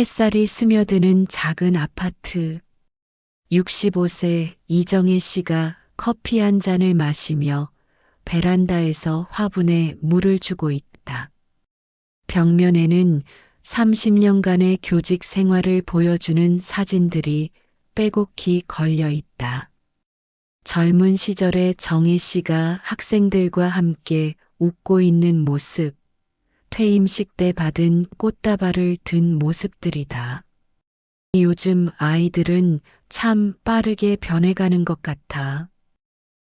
햇살이 스며드는 작은 아파트. 65세 이정혜 씨가 커피 한 잔을 마시며 베란다에서 화분에 물을 주고 있다. 벽면에는 30년간의 교직 생활을 보여주는 사진들이 빼곡히 걸려 있다. 젊은 시절에 정혜 씨가 학생들과 함께 웃고 있는 모습, 퇴임식 때 받은 꽃다발을 든 모습들이다. 요즘 아이들은 참 빠르게 변해가는 것 같아.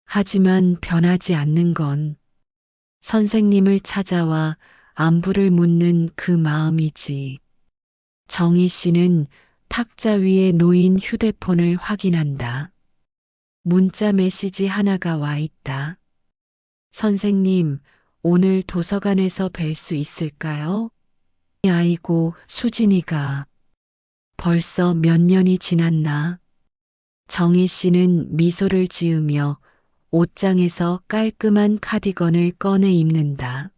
하지만 변하지 않는 건 선생님을 찾아와 안부를 묻는 그 마음이지. 정희 씨는 탁자 위에 놓인 휴대폰을 확인한다. 문자 메시지 하나가 와 있다. 선생님, 오늘 도서관에서 뵐 수 있을까요? 아이고, 수진이가 벌써 몇 년이 지났나? 정희 씨는 미소를 지으며 옷장에서 깔끔한 카디건을 꺼내 입는다.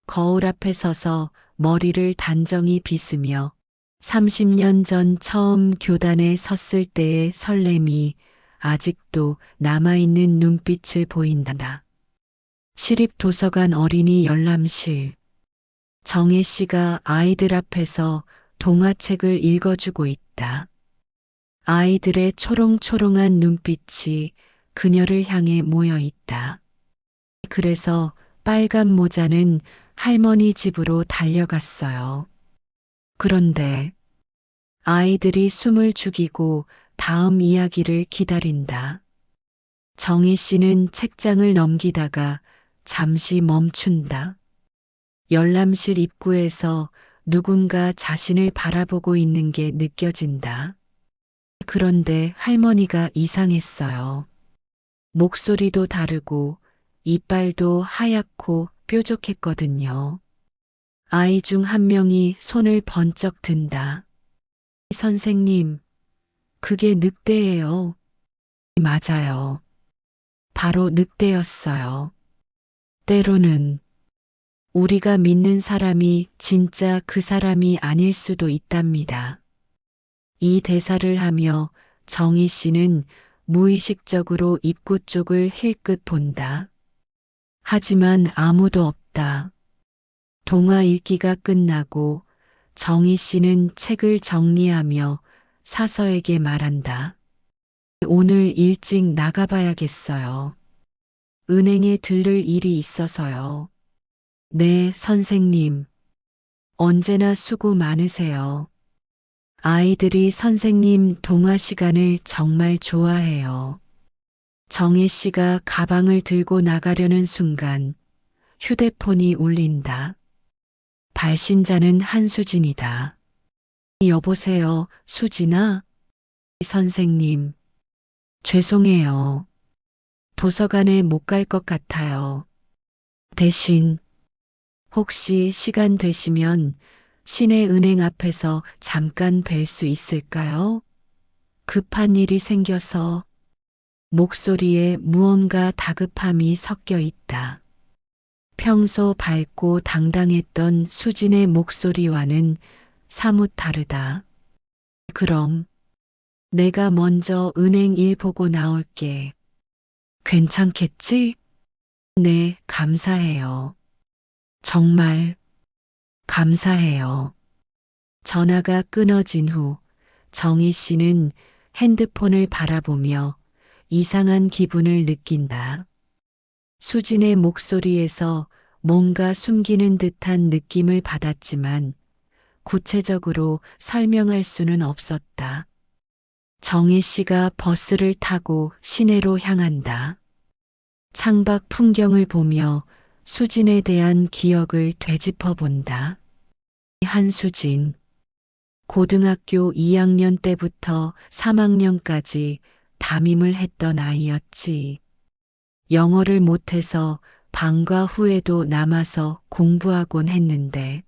거울 앞에 서서 머리를 단정히 빗으며 30년 전 처음 교단에 섰을 때의 설렘이 아직도 남아있는 눈빛을 보인다. 시립도서관 어린이 열람실. 정혜 씨가 아이들 앞에서 동화책을 읽어주고 있다. 아이들의 초롱초롱한 눈빛이 그녀를 향해 모여 있다. 그래서 빨간 모자는 할머니 집으로 달려갔어요. 그런데 아이들이 숨을 죽이고 다음 이야기를 기다린다. 정희 씨는 책장을 넘기다가 잠시 멈춘다. 열람실 입구에서 누군가 자신을 바라보고 있는 게 느껴진다. 그런데 할머니가 이상했어요. 목소리도 다르고 이빨도 하얗고 뾰족했거든요. 아이 중 한 명이 손을 번쩍 든다. 선생님, 그게 늑대예요. 맞아요. 바로 늑대였어요. 때로는 우리가 믿는 사람이 진짜 그 사람이 아닐 수도 있답니다. 이 대사를 하며 정희 씨는 무의식적으로 입구 쪽을 힐끗 본다. 하지만 아무도 없다. 동화 읽기가 끝나고 정희 씨는 책을 정리하며 사서에게 말한다. 오늘 일찍 나가봐야겠어요. 은행에 들를 일이 있어서요. 네, 선생님. 언제나 수고 많으세요. 아이들이 선생님 동화 시간을 정말 좋아해요. 정혜 씨가 가방을 들고 나가려는 순간 휴대폰이 울린다. 발신자는 한수진이다. 여보세요, 수진아? 선생님, 죄송해요. 도서관에 못 갈 것 같아요. 대신 혹시 시간 되시면 시내은행 앞에서 잠깐 뵐 수 있을까요? 급한 일이 생겨서. 목소리에 무언가 다급함이 섞여 있다. 평소 밝고 당당했던 수진의 목소리와는 사뭇 다르다. 그럼 내가 먼저 은행 일 보고 나올게. 괜찮겠지? 네, 감사해요. 정말 감사해요. 전화가 끊어진 후 정희 씨는 핸드폰을 바라보며 이상한 기분을 느낀다. 수진의 목소리에서 뭔가 숨기는 듯한 느낌을 받았지만 구체적으로 설명할 수는 없었다. 정혜 씨가 버스를 타고 시내로 향한다. 창밖 풍경을 보며 수진에 대한 기억을 되짚어 본다. 한수진. 고등학교 2학년 때부터 3학년까지 담임을 했던 아이였지. 영어를 못해서 방과 후에도 남아서 공부하곤 했는데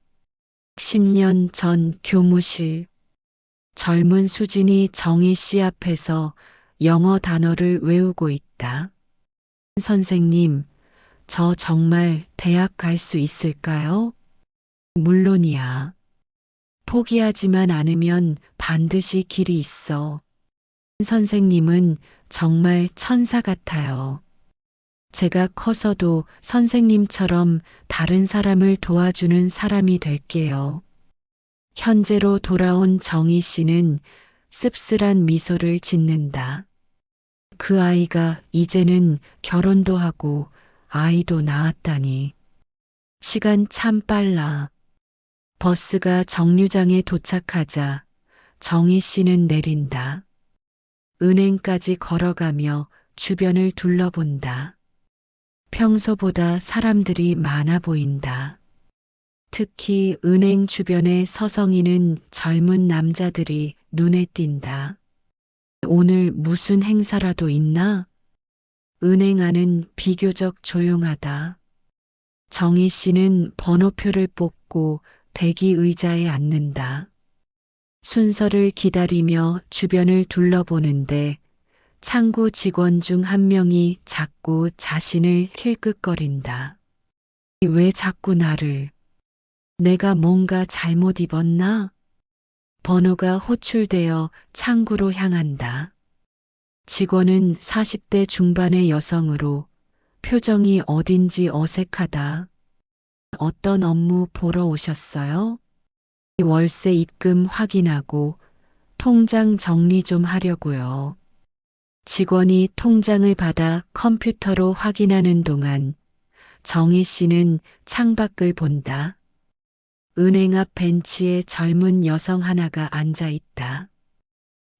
10년 전 교무실. 젊은 수진이 정희 씨 앞에서 영어 단어를 외우고 있다. 선생님, 저 정말 대학 갈 수 있을까요? 물론이야. 포기하지만 않으면 반드시 길이 있어. 선생님은 정말 천사 같아요. 제가 커서도 선생님처럼 다른 사람을 도와주는 사람이 될게요. 현재로 돌아온 정희 씨는 씁쓸한 미소를 짓는다. 그 아이가 이제는 결혼도 하고 아이도 낳았다니. 시간 참 빨라. 버스가 정류장에 도착하자 정희 씨는 내린다. 은행까지 걸어가며 주변을 둘러본다. 평소보다 사람들이 많아 보인다. 특히 은행 주변에 서성이는 젊은 남자들이 눈에 띈다. 오늘 무슨 행사라도 있나? 은행 안은 비교적 조용하다. 정희 씨는 번호표를 뽑고 대기 의자에 앉는다. 순서를 기다리며 주변을 둘러보는데 창구 직원 중 한 명이 자꾸 자신을 힐끗거린다. 왜 자꾸 나를? 내가 뭔가 잘못 입었나? 번호가 호출되어 창구로 향한다. 직원은 40대 중반의 여성으로 표정이 어딘지 어색하다. 어떤 업무 보러 오셨어요? 월세 입금 확인하고 통장 정리 좀 하려고요. 직원이 통장을 받아 컴퓨터로 확인하는 동안 정희 씨는 창밖을 본다. 은행 앞 벤치에 젊은 여성 하나가 앉아 있다.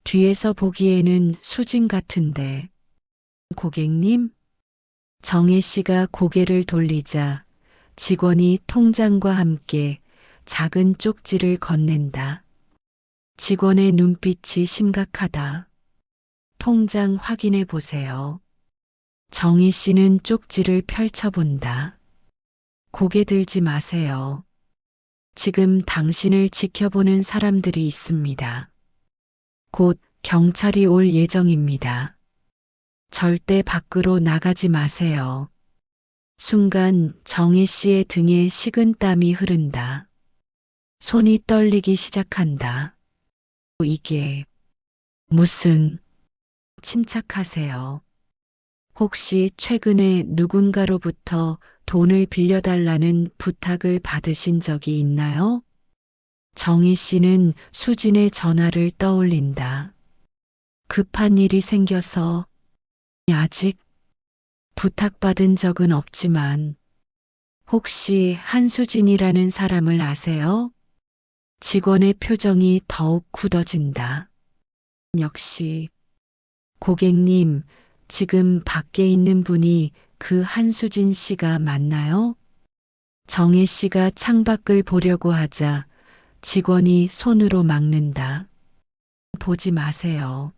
뒤에서 보기에는 수진 같은데. 고객님? 정혜 씨가 고개를 돌리자 직원이 통장과 함께 작은 쪽지를 건넨다. 직원의 눈빛이 심각하다. 통장 확인해 보세요. 정희 씨는 쪽지를 펼쳐본다. 고개 들지 마세요. 지금 당신을 지켜보는 사람들이 있습니다. 곧 경찰이 올 예정입니다. 절대 밖으로 나가지 마세요. 순간 정희 씨의 등에 식은땀이 흐른다. 손이 떨리기 시작한다. 이게 무슨... 침착하세요. 혹시 최근에 누군가로부터 돈을 빌려달라는 부탁을 받으신 적이 있나요? 정희 씨는 수진의 전화를 떠올린다. 급한 일이 생겨서 아직 부탁받은 적은 없지만 혹시 한수진이라는 사람을 아세요? 직원의 표정이 더욱 굳어진다. 역시 고객님, 지금 밖에 있는 분이 그 한수진 씨가 맞나요? 정혜 씨가 창밖을 보려고 하자 직원이 손으로 막는다. 보지 마세요.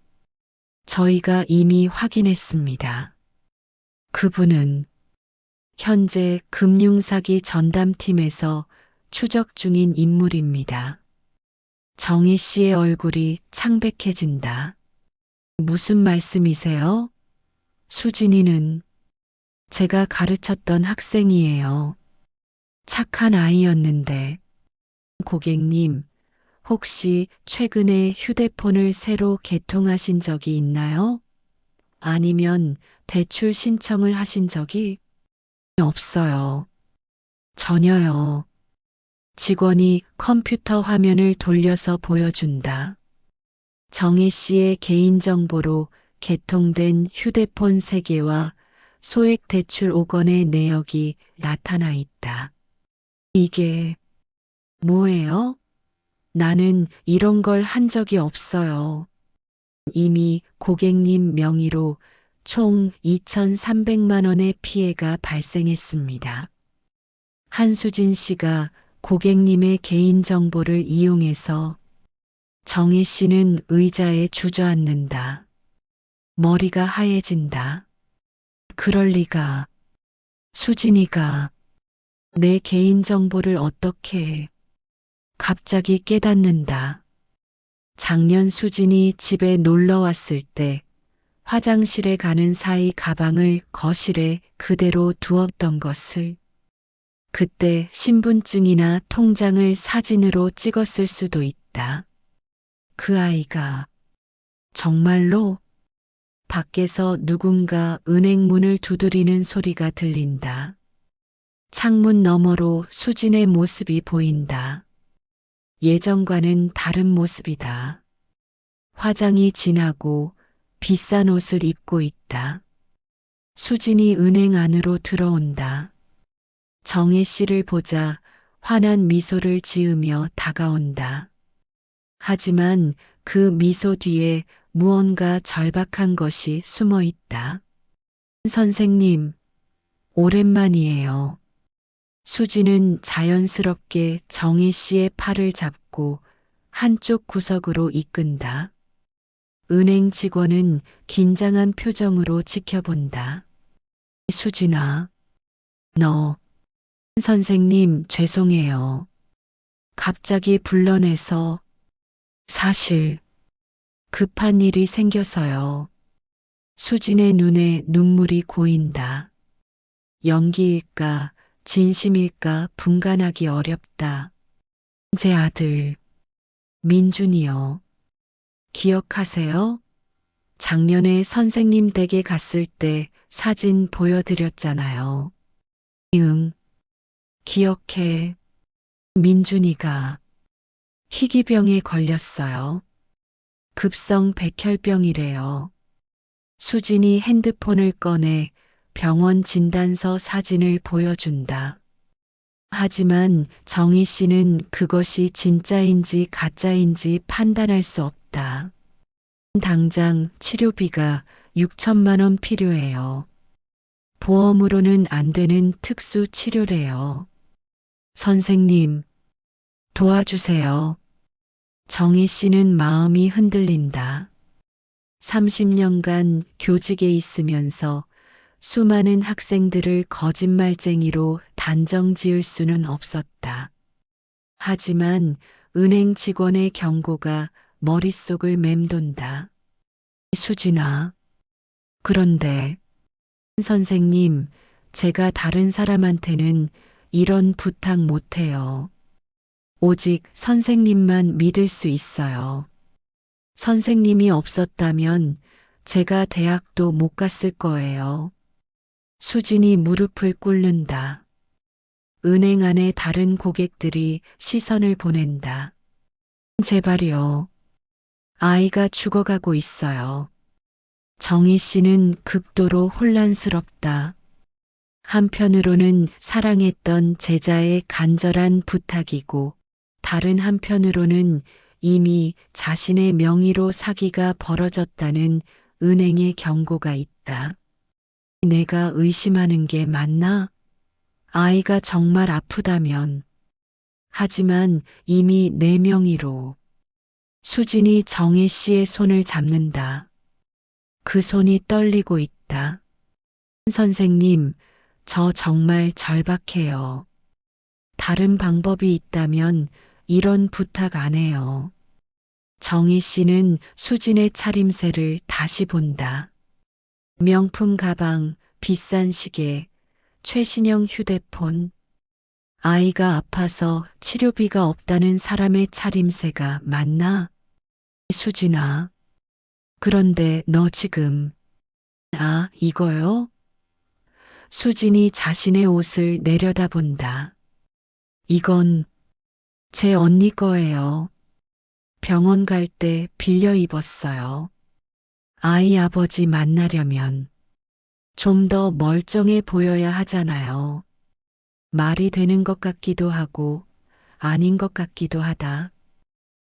저희가 이미 확인했습니다. 그분은 현재 금융사기 전담팀에서 추적 중인 인물입니다. 정희 씨의 얼굴이 창백해진다. 무슨 말씀이세요? 수진이는 제가 가르쳤던 학생이에요. 착한 아이였는데. 고객님, 혹시 최근에 휴대폰을 새로 개통하신 적이 있나요? 아니면 대출 신청을 하신 적이 없어요. 전혀요. 직원이 컴퓨터 화면을 돌려서 보여준다. 정혜 씨의 개인정보로 개통된 휴대폰 3개와 소액 대출 5건의 내역이 나타나 있다. 이게 뭐예요? 나는 이런 걸 한 적이 없어요. 이미 고객님 명의로 총 2,300만 원의 피해가 발생했습니다. 한수진 씨가 고객님의 개인정보를 이용해서 정혜 씨는 의자에 주저앉는다. 머리가 하얘진다. 그럴 리가. 수진이가 내 개인정보를 어떻게... 갑자기 깨닫는다. 작년 수진이 집에 놀러 왔을 때 화장실에 가는 사이 가방을 거실에 그대로 두었던 것을. 그때 신분증이나 통장을 사진으로 찍었을 수도 있다. 그 아이가 정말로? 밖에서 누군가 은행 문을 두드리는 소리가 들린다. 창문 너머로 수진의 모습이 보인다. 예전과는 다른 모습이다. 화장이 진하고 비싼 옷을 입고 있다. 수진이 은행 안으로 들어온다. 정혜 씨를 보자 환한 미소를 지으며 다가온다. 하지만 그 미소 뒤에 무언가 절박한 것이 숨어 있다. 선생님, 오랜만이에요. 수지는 자연스럽게 정혜 씨의 팔을 잡고 한쪽 구석으로 이끈다. 은행 직원은 긴장한 표정으로 지켜본다. 수진아, 너, 선생님 죄송해요. 갑자기 불러내서 사실 급한 일이 생겨서요. 수진의 눈에 눈물이 고인다. 연기일까, 진심일까 분간하기 어렵다. 제 아들, 민준이요. 기억하세요? 작년에 선생님 댁에 갔을 때 사진 보여드렸잖아요. 응, 기억해. 민준이가 희귀병에 걸렸어요. 급성 백혈병이래요. 수진이 핸드폰을 꺼내 병원 진단서 사진을 보여준다. 하지만 정희 씨는 그것이 진짜인지 가짜인지 판단할 수 없다. 당장 치료비가 6천만 원 필요해요. 보험으로는 안 되는 특수 치료래요. 선생님, 도와주세요. 정희 씨는 마음이 흔들린다. 30년간 교직에 있으면서 수많은 학생들을 거짓말쟁이로 단정 지을 수는 없었다. 하지만 은행 직원의 경고가 머릿속을 맴돈다. 수진아, 그런데 선생님, 제가 다른 사람한테는 이런 부탁 못해요. 오직 선생님만 믿을 수 있어요. 선생님이 없었다면 제가 대학도 못 갔을 거예요. 수진이 무릎을 꿇는다. 은행 안에 다른 고객들이 시선을 보낸다. 제발요. 아이가 죽어가고 있어요. 정희 씨는 극도로 혼란스럽다. 한편으로는 사랑했던 제자의 간절한 부탁이고 다른 한편으로는 이미 자신의 명의로 사기가 벌어졌다는 은행의 경고가 있다. 내가 의심하는 게 맞나? 아이가 정말 아프다면. 하지만 이미 내 명의로. 수진이 정혜 씨의 손을 잡는다. 그 손이 떨리고 있다. 선생님, 저 정말 절박해요. 다른 방법이 있다면 이런 부탁 안 해요. 정희 씨는 수진의 차림새를 다시 본다. 명품 가방, 비싼 시계, 최신형 휴대폰. 아이가 아파서 치료비가 없다는 사람의 차림새가 맞나? 수진아. 그런데 너 지금, 이거요? 수진이 자신의 옷을 내려다본다. 이건 제 언니 거예요. 병원 갈 때 빌려 입었어요. 아이 아버지 만나려면 좀 더 멀쩡해 보여야 하잖아요. 말이 되는 것 같기도 하고 아닌 것 같기도 하다.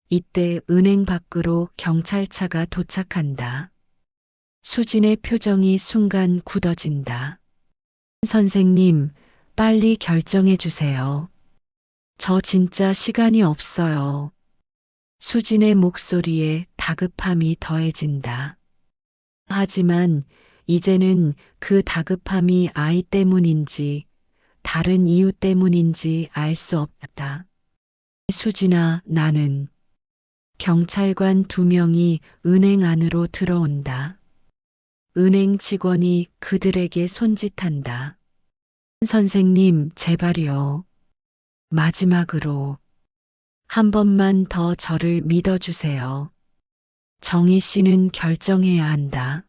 이때 은행 밖으로 경찰차가 도착한다. 수진의 표정이 순간 굳어진다. 선생님, 빨리 결정해 주세요. 저 진짜 시간이 없어요. 수진의 목소리에 다급함이 더해진다. 하지만 이제는 그 다급함이 아이 때문인지 다른 이유 때문인지 알 수 없다. 수진아, 나는 경찰관 2명이 은행 안으로 들어온다. 은행 직원이 그들에게 손짓한다. 선생님, 제발요. 마지막으로 한 번만 더 저를 믿어주세요. 정희 씨는 결정해야 한다.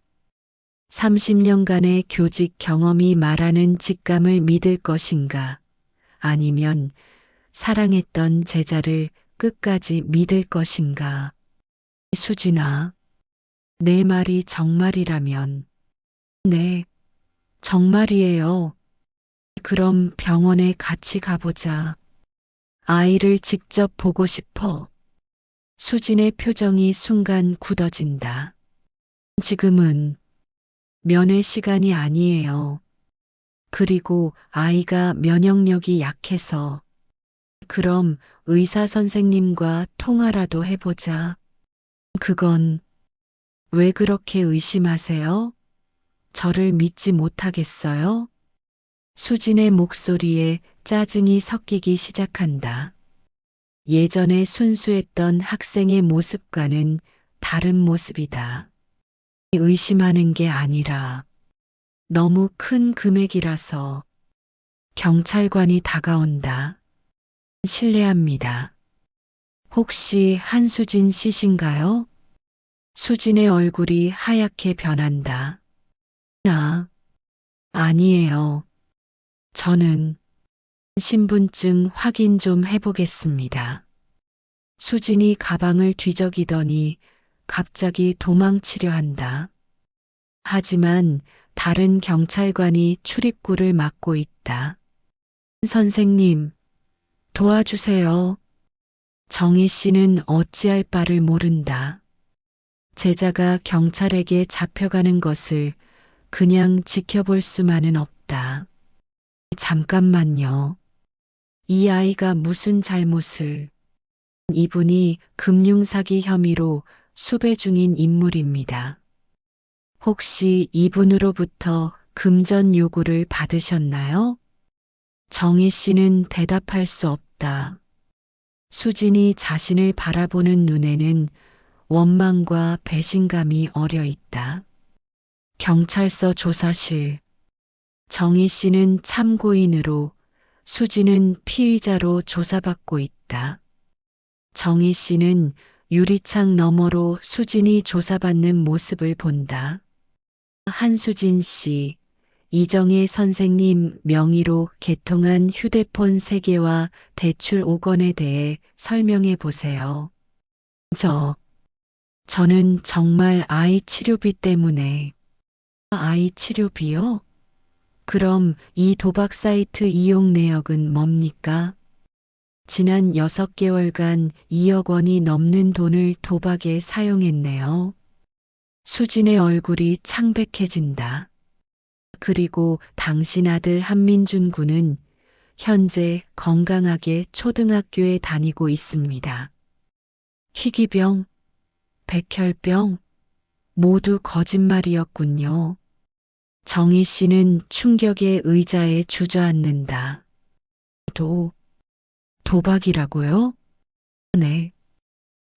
30년간의 교직 경험이 말하는 직감을 믿을 것인가, 아니면 사랑했던 제자를 끝까지 믿을 것인가. 수진아, 내 말이 정말이라면. 네, 정말이에요. 그럼 병원에 같이 가보자. 아이를 직접 보고 싶어. 수진의 표정이 순간 굳어진다. 지금은 면회 시간이 아니에요. 그리고 아이가 면역력이 약해서. 그럼 의사 선생님과 통화라도 해보자. 그건 왜 그렇게 의심하세요? 저를 믿지 못하겠어요? 수진의 목소리에 짜증이 섞이기 시작한다. 예전에 순수했던 학생의 모습과는 다른 모습이다. 의심하는 게 아니라 너무 큰 금액이라서. 경찰관이 다가온다. 실례합니다. 혹시 한수진 씨신가요? 수진의 얼굴이 하얗게 변한다. 아니에요. 저는 신분증 확인 좀 해보겠습니다. 수진이 가방을 뒤적이더니 갑자기 도망치려 한다. 하지만 다른 경찰관이 출입구를 막고 있다. 선생님, 도와주세요. 정희 씨는 어찌할 바를 모른다. 제자가 경찰에게 잡혀가는 것을 그냥 지켜볼 수만은 없다. 잠깐만요. 이 아이가 무슨 잘못을. 이분이 금융사기 혐의로 수배 중인 인물입니다. 혹시 이분으로부터 금전 요구를 받으셨나요? 정희 씨는 대답할 수 없다. 수진이 자신을 바라보는 눈에는 원망과 배신감이 어려 있다. 경찰서 조사실. 정희 씨는 참고인으로, 수진은 피의자로 조사받고 있다. 정희 씨는 유리창 너머로 수진이 조사받는 모습을 본다. 한수진 씨, 이정혜 선생님 명의로 개통한 휴대폰 3개와 대출 5건에 대해 설명해 보세요. 저는 정말 아이 치료비 때문에. 아이 치료비요? 그럼 이 도박 사이트 이용 내역은 뭡니까? 지난 6개월간 2억 원이 넘는 돈을 도박에 사용했네요. 수진의 얼굴이 창백해진다. 그리고 당신 아들 한민준 군은 현재 건강하게 초등학교에 다니고 있습니다. 희귀병, 백혈병, 모두 거짓말이었군요. 정희 씨는 충격의 의자에 주저앉는다. 도박이라고요? 네.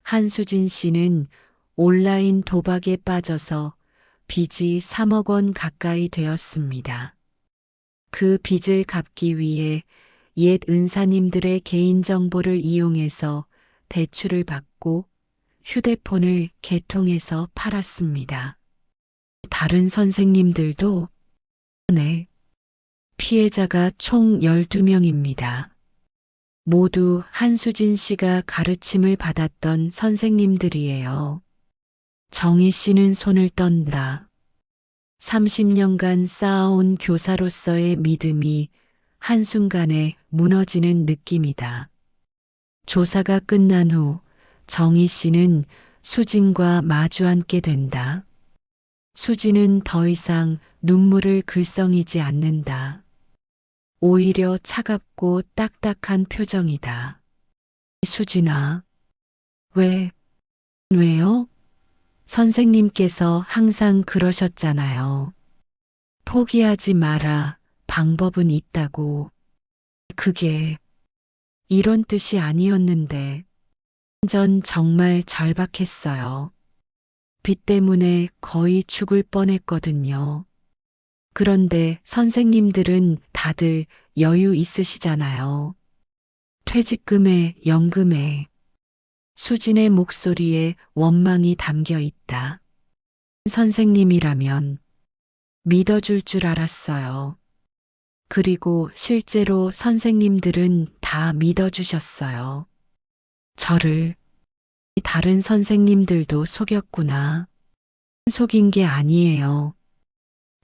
한수진 씨는 온라인 도박에 빠져서 빚이 3억 원 가까이 되었습니다. 그 빚을 갚기 위해 옛 은사님들의 개인정보를 이용해서 대출을 받고 휴대폰을 개통해서 팔았습니다. 다른 선생님들도? 네. 피해자가 총 12명입니다. 모두 한수진 씨가 가르침을 받았던 선생님들이에요. 정희 씨는 손을 떤다. 30년간 쌓아온 교사로서의 믿음이 한순간에 무너지는 느낌이다. 조사가 끝난 후 정희 씨는 수진과 마주 앉게 된다. 수진은 더 이상 눈물을 글썽이지 않는다. 오히려 차갑고 딱딱한 표정이다. 수진아, 왜요? 선생님께서 항상 그러셨잖아요. 포기하지 마라, 방법은 있다고. 그게 이런 뜻이 아니었는데. 전 정말 절박했어요. 빚 때문에 거의 죽을 뻔했거든요. 그런데 선생님들은 다들 여유 있으시잖아요. 퇴직금에, 연금에. 수진의 목소리에 원망이 담겨 있다. 선생님이라면 믿어줄 줄 알았어요. 그리고 실제로 선생님들은 다 믿어주셨어요. 저를. 다른 선생님들도 속였구나. 속인 게 아니에요.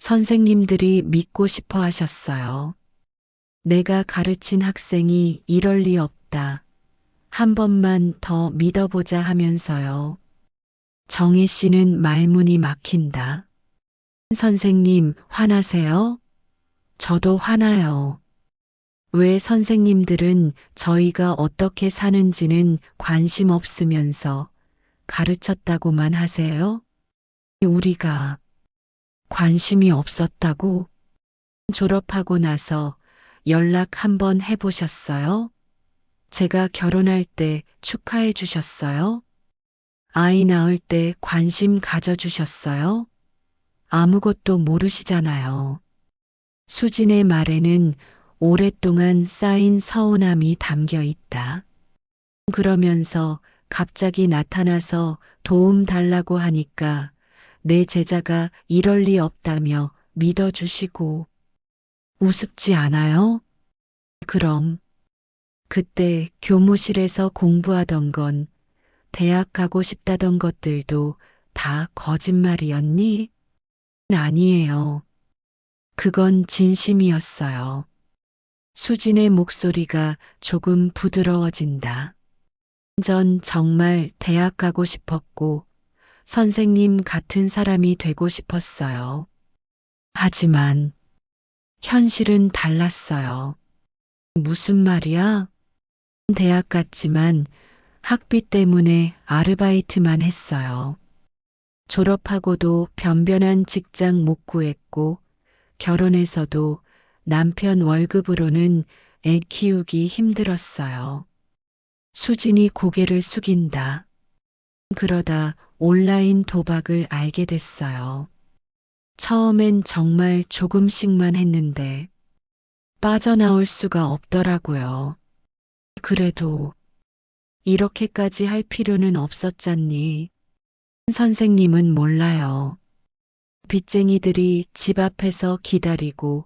선생님들이 믿고 싶어 하셨어요. 내가 가르친 학생이 이럴 리 없다. 한 번만 더 믿어보자 하면서요. 정혜 씨는 말문이 막힌다. 선생님, 화나세요? 저도 화나요. 왜 선생님들은 저희가 어떻게 사는지는 관심 없으면서 가르쳤다고만 하세요? 우리가 관심이 없었다고? 졸업하고 나서 연락 한번 해보셨어요? 제가 결혼할 때 축하해 주셨어요? 아이 낳을 때 관심 가져주셨어요? 아무것도 모르시잖아요. 수진의 말에는 오랫동안 쌓인 서운함이 담겨 있다. 그러면서 갑자기 나타나서 도움 달라고 하니까 내 제자가 이럴 리 없다며 믿어주시고 우습지 않아요? 그럼 그때 교무실에서 공부하던 건 대학 가고 싶다던 것들도 다 거짓말이었니? 아니에요. 그건 진심이었어요. 수진의 목소리가 조금 부드러워진다. 전 정말 대학 가고 싶었고 선생님 같은 사람이 되고 싶었어요. 하지만 현실은 달랐어요. 무슨 말이야? 대학 갔지만 학비 때문에 아르바이트만 했어요. 졸업하고도 변변한 직장 못 구했고 결혼해서도 남편 월급으로는 애 키우기 힘들었어요. 수진이 고개를 숙인다. 그러다 온라인 도박을 알게 됐어요. 처음엔 정말 조금씩만 했는데 빠져나올 수가 없더라고요. 그래도 이렇게까지 할 필요는 없었잖니. 선생님은 몰라요. 빚쟁이들이 집 앞에서 기다리고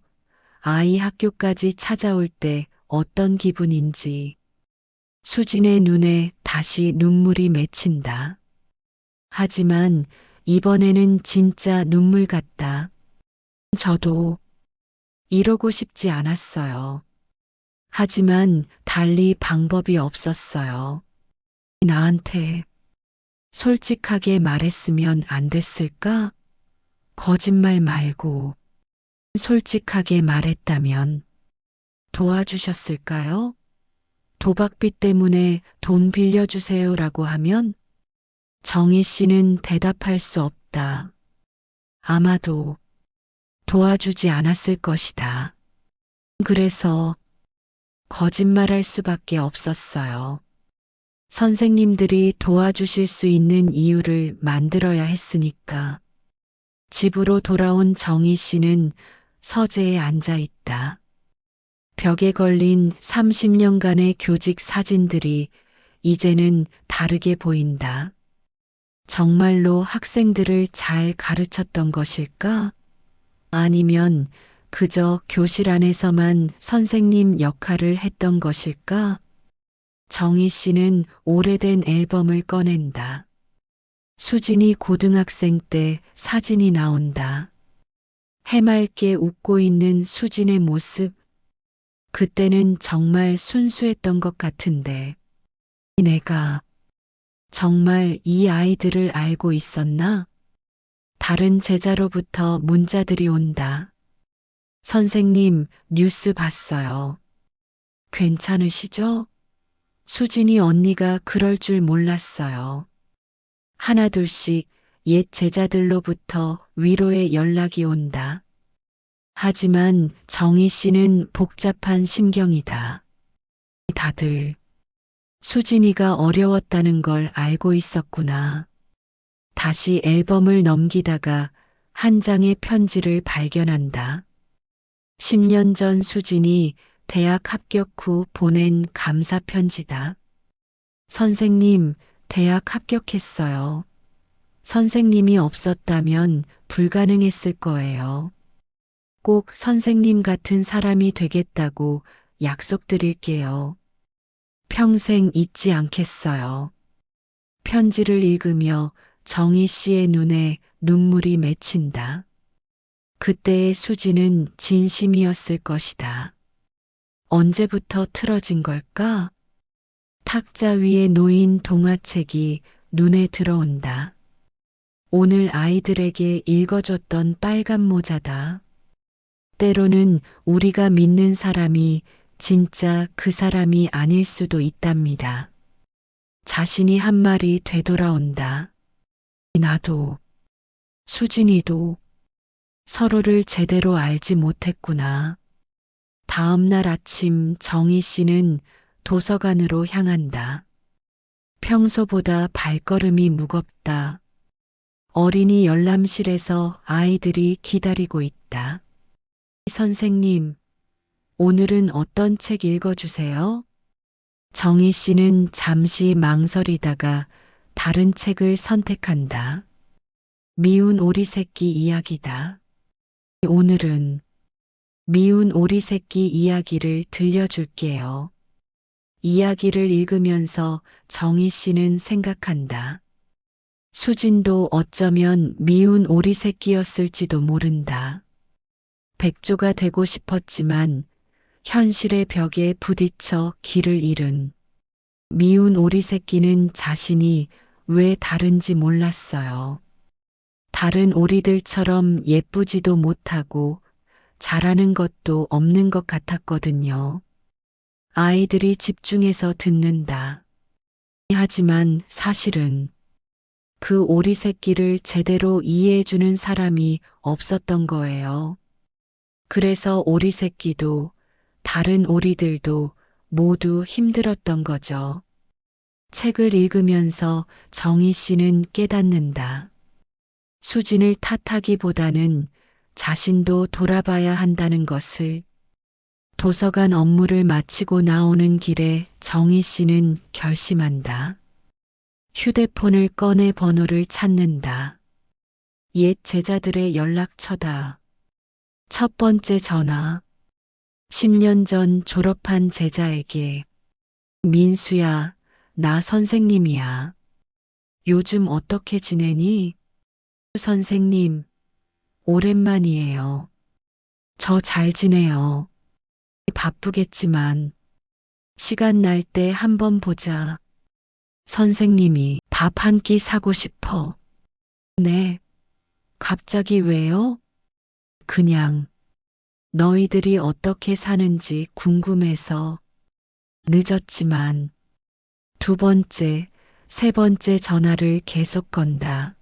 아이 학교까지 찾아올 때 어떤 기분인지. 수진의 눈에 다시 눈물이 맺힌다. 하지만 이번에는 진짜 눈물 같다. 저도 이러고 싶지 않았어요. 하지만 달리 방법이 없었어요. 나한테 솔직하게 말했으면 안 됐을까? 거짓말 말고 솔직하게 말했다면 도와주셨을까요? 도박비 때문에 돈 빌려주세요라고 하면 정희 씨는 대답할 수 없다. 아마도 도와주지 않았을 것이다. 그래서 거짓말할 수밖에 없었어요. 선생님들이 도와주실 수 있는 이유를 만들어야 했으니까. 집으로 돌아온 정희 씨는 서재에 앉아 있다. 벽에 걸린 30년간의 교직 사진들이 이제는 다르게 보인다. 정말로 학생들을 잘 가르쳤던 것일까? 아니면 그저 교실 안에서만 선생님 역할을 했던 것일까? 정희 씨는 오래된 앨범을 꺼낸다. 수진이 고등학생 때 사진이 나온다. 해맑게 웃고 있는 수진의 모습. 그때는 정말 순수했던 것 같은데. 내가 정말 이 아이들을 알고 있었나? 다른 제자로부터 문자들이 온다. 선생님, 뉴스 봤어요. 괜찮으시죠? 수진이 언니가 그럴 줄 몰랐어요. 하나둘씩 옛 제자들로부터 위로의 연락이 온다. 하지만 정희 씨는 복잡한 심경이다. 다들 수진이가 어려웠다는 걸 알고 있었구나. 다시 앨범을 넘기다가 한 장의 편지를 발견한다. 10년 전 수진이 대학 합격 후 보낸 감사 편지다. 선생님, 대학 합격했어요. 선생님이 없었다면 불가능했을 거예요. 꼭 선생님 같은 사람이 되겠다고 약속드릴게요. 평생 잊지 않겠어요. 편지를 읽으며 정희 씨의 눈에 눈물이 맺힌다. 그때의 수지는 진심이었을 것이다. 언제부터 틀어진 걸까? 탁자 위에 놓인 동화책이 눈에 들어온다. 오늘 아이들에게 읽어줬던 빨간 모자다. 때로는 우리가 믿는 사람이 진짜 그 사람이 아닐 수도 있답니다. 자신이 한 말이 되돌아온다. 나도, 수진이도 서로를 제대로 알지 못했구나. 다음 날 아침 정희 씨는 도서관으로 향한다. 평소보다 발걸음이 무겁다. 어린이 열람실에서 아이들이 기다리고 있다. 선생님, 오늘은 어떤 책 읽어주세요? 정희 씨는 잠시 망설이다가 다른 책을 선택한다. 미운 오리 새끼 이야기다. 오늘은 미운 오리 새끼 이야기를 들려줄게요. 이야기를 읽으면서 정희 씨는 생각한다. 수진도 어쩌면 미운 오리 새끼였을지도 모른다. 백조가 되고 싶었지만 현실의 벽에 부딪혀 길을 잃은 미운 오리 새끼는 자신이 왜 다른지 몰랐어요. 다른 오리들처럼 예쁘지도 못하고 잘하는 것도 없는 것 같았거든요. 아이들이 집중해서 듣는다. 하지만 사실은 그 오리 새끼를 제대로 이해해주는 사람이 없었던 거예요. 그래서 오리 새끼도 다른 오리들도 모두 힘들었던 거죠. 책을 읽으면서 정희 씨는 깨닫는다. 수진을 탓하기보다는 자신도 돌아봐야 한다는 것을. 도서관 업무를 마치고 나오는 길에 정희 씨는 결심한다. 휴대폰을 꺼내 번호를 찾는다. 옛 제자들의 연락처다. 첫 번째 전화. 10년 전 졸업한 제자에게. 민수야, 나 선생님이야. 요즘 어떻게 지내니? 선생님, 오랜만이에요. 저 잘 지내요. 바쁘겠지만 시간 날 때 한번 보자. 선생님이 밥 한 끼 사고 싶어. 네. 갑자기 왜요? 그냥 너희들이 어떻게 사는지 궁금해서. 늦었지만 두 번째, 세 번째 전화를 계속 건다.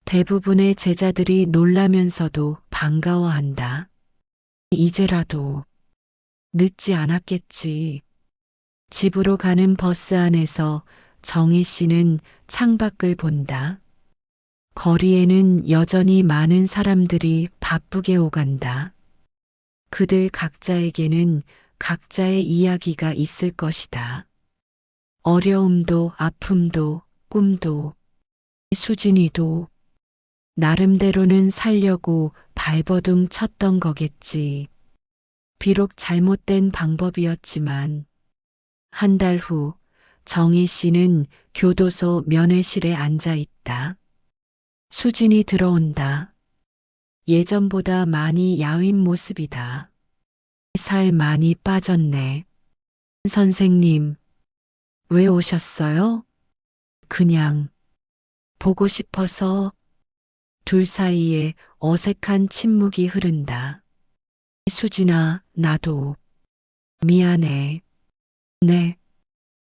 대부분의 제자들이 놀라면서도 반가워한다. 이제라도 늦지 않았겠지. 집으로 가는 버스 안에서 정희 씨는 창밖을 본다. 거리에는 여전히 많은 사람들이 바쁘게 오간다. 그들 각자에게는 각자의 이야기가 있을 것이다. 어려움도 아픔도 꿈도. 수진이도 나름대로는 살려고 발버둥 쳤던 거겠지. 비록 잘못된 방법이었지만 한 달 후 정희 씨는 교도소 면회실에 앉아 있다. 수진이 들어온다. 예전보다 많이 야윈 모습이다. 살 많이 빠졌네. 선생님, 왜 오셨어요? 그냥 보고 싶어서. 둘 사이에 어색한 침묵이 흐른다. 수진아, 나도 미안해. 네.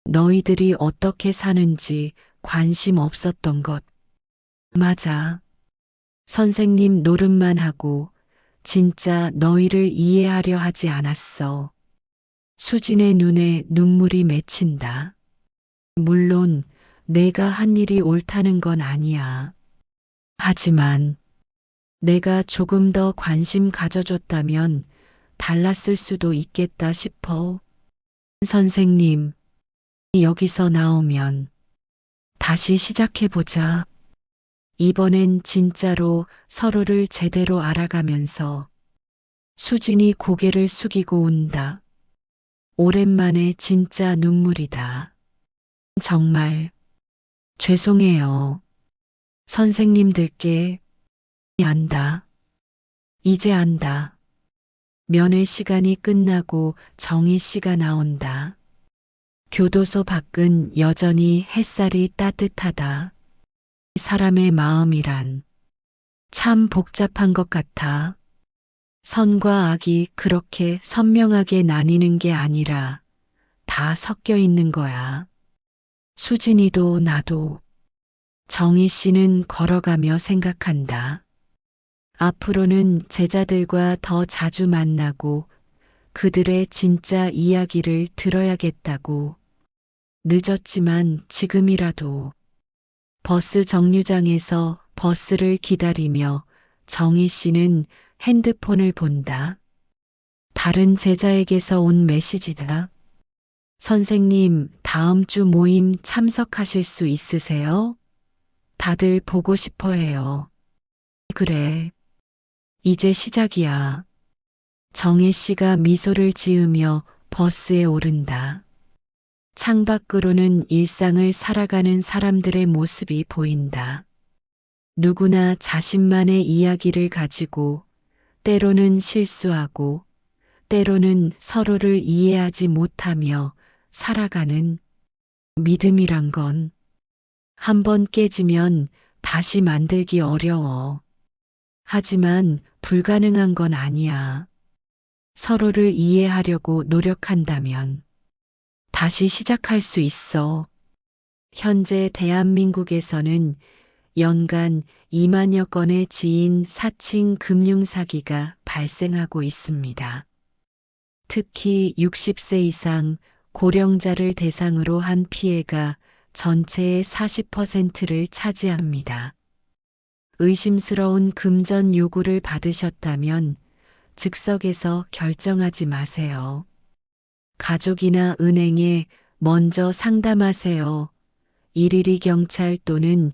너희들이 어떻게 사는지 관심 없었던 것. 맞아. 선생님 노릇만 하고 진짜 너희를 이해하려 하지 않았어. 수진의 눈에 눈물이 맺힌다. 물론 내가 한 일이 옳다는 건 아니야. 하지만 내가 조금 더 관심 가져줬다면 달랐을 수도 있겠다 싶어. 선생님, 여기서 나오면 다시 시작해보자. 이번엔 진짜로 서로를 제대로 알아가면서 수진이 고개를 숙이고 운다. 오랜만에 진짜 눈물이다. 정말 죄송해요. 선생님들께 안다. 이제 안다. 면회 시간이 끝나고 정희 씨가 나온다. 교도소 밖은 여전히 햇살이 따뜻하다. 사람의 마음이란 참 복잡한 것 같아. 선과 악이 그렇게 선명하게 나뉘는 게 아니라 다 섞여 있는 거야. 수진이도 나도. 정희 씨는 걸어가며 생각한다. 앞으로는 제자들과 더 자주 만나고 그들의 진짜 이야기를 들어야겠다고. 늦었지만 지금이라도. 버스 정류장에서 버스를 기다리며 정희 씨는 핸드폰을 본다. 다른 제자에게서 온 메시지다. 선생님, 다음 주 모임 참석하실 수 있으세요? 다들 보고 싶어 해요. 그래. 이제 시작이야. 정혜 씨가 미소를 지으며 버스에 오른다. 창밖으로는 일상을 살아가는 사람들의 모습이 보인다. 누구나 자신만의 이야기를 가지고 때로는 실수하고 때로는 서로를 이해하지 못하며 살아가는 믿음이란 건 한번 깨지면 다시 만들기 어려워. 하지만 불가능한 건 아니야. 서로를 이해하려고 노력한다면 다시 시작할 수 있어. 현재 대한민국에서는 연간 2만여 건의 지인 사칭 금융사기가 발생하고 있습니다. 특히 60세 이상 고령자를 대상으로 한 피해가 전체의 40%를 차지합니다. 의심스러운 금전 요구를 받으셨다면 즉석에서 결정하지 마세요. 가족이나 은행에 먼저 상담하세요. 112 경찰 또는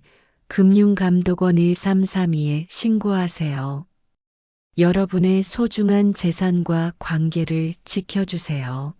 금융감독원 1332에 신고하세요. 여러분의 소중한 재산과 관계를 지켜주세요.